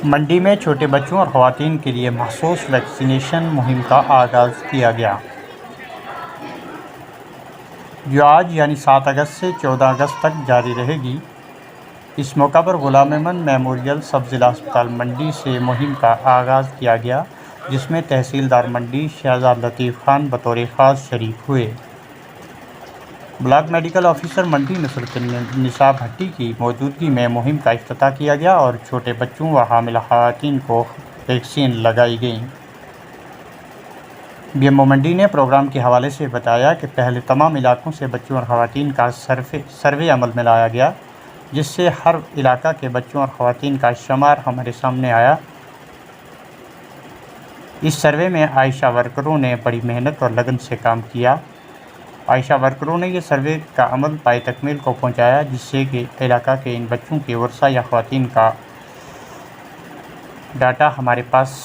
मंडी में छोटे बच्चों और ख़वातीन के लिए मख़सूस वैक्सीनेशन मुहिम का आगाज़ किया गया, जो आज यानी 7 अगस्त से 14 अगस्त तक जारी रहेगी। इस मौका पर ग़ुलाम अहमद मेमोरियल सब ज़िला अस्पताल मंडी से मुहिम का आगाज़ किया गया, जिसमें तहसीलदार मंडी शहजाद लतीफ़ खान बतौर ख़ास शरीक हुए। ब्लॉक मेडिकल ऑफिसर मंडी नुसरतुन्निसा भट्टी की मौजूदगी में मुहिम का इफ्तिताह किया गया और छोटे बच्चों व हामिला ख़वातीन को वैक्सीन लगाई गई। बीएमओ मंडी ने प्रोग्राम के हवाले से बताया कि पहले तमाम इलाकों से बच्चों और ख़वातीन का सर्वे अमल में लाया गया, जिससे हर इलाका के बच्चों और ख़वातीन का शुमार हमारे सामने आया। इस सर्वे में आयशा वर्करों ने बड़ी मेहनत और लगन से काम किया। आयशा वर्करों ने यह सर्वे का अमल पाए तकमील को पहुंचाया, जिससे कि इलाका के इन बच्चों के वर्षा या ख़वातीन का डाटा हमारे पास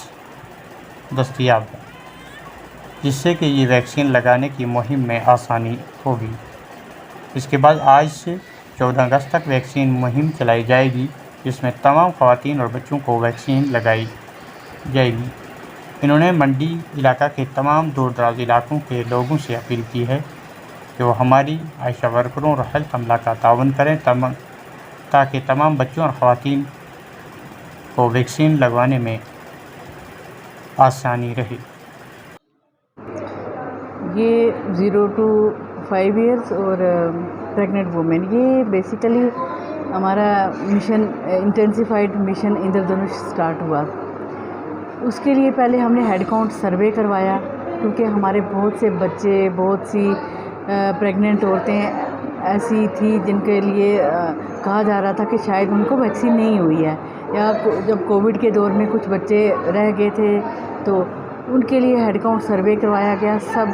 दस्तयाब है, जिससे कि ये वैक्सीन लगाने की मुहिम में आसानी होगी। इसके बाद आज से 14 अगस्त तक वैक्सीन मुहिम चलाई जाएगी, जिसमें तमाम ख़वातीन और बच्चों को वैक्सीन लगाई जाएगी। इन्होंने मंडी इलाका के तमाम दूर दराज इलाकों के लोगों से अपील की है कि वो हमारी आयशा वर्करों और हेल्थ अमला का तावन करें, ताकि तमाम बच्चों और ख़वातीन को वैक्सीन लगवाने में आसानी रहे। ये 0 to 5 ईयर्स और प्रेग्नेंट वुमेन, ये बेसिकली हमारा मिशन इंटेंसिफाइड मिशन इंद्रधनुष स्टार्ट हुआ। उसके लिए पहले हमने हेड काउंट सर्वे करवाया, क्योंकि हमारे बहुत से बच्चे, बहुत सी प्रेग्नेंट औरतें ऐसी थी जिनके लिए कहा जा रहा था कि शायद उनको वैक्सीन नहीं हुई है, या जब कोविड के दौर में कुछ बच्चे रह गए थे तो उनके लिए हेड काउंट सर्वे करवाया गया। सब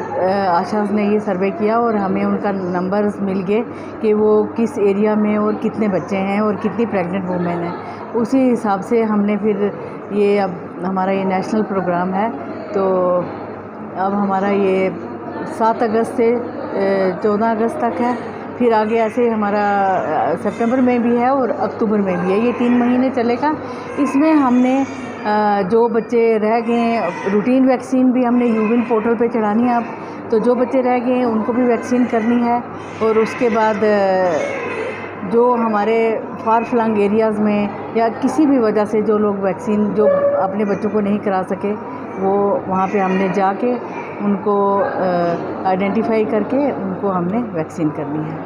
आशाज़ ने ये सर्वे किया और हमें उनका नंबर्स मिल गए कि वो किस एरिया में और कितने बच्चे हैं और कितनी प्रेग्नेंट वुमेन है। उसी हिसाब से हमने फिर ये, अब हमारा ये नेशनल प्रोग्राम है, तो अब हमारा ये 7 अगस्त से 14 अगस्त तक है। फिर आगे ऐसे हमारा सितंबर में भी है और अक्टूबर में भी है, ये 3 महीने चलेगा। इसमें हमने जो बच्चे रह गए हैं, रूटीन वैक्सीन भी हमने यूविन पोर्टल पे चढ़ानी है अब, तो जो बच्चे रह गए हैं उनको भी वैक्सीन करनी है। और उसके बाद जो हमारे फार फ्लंग एरियाज़ में या किसी भी वजह से जो लोग वैक्सीन जो अपने बच्चों को नहीं करा सके, वो वहाँ पे हमने जाके उनको आइडेंटिफाई करके उनको हमने वैक्सीन करनी है।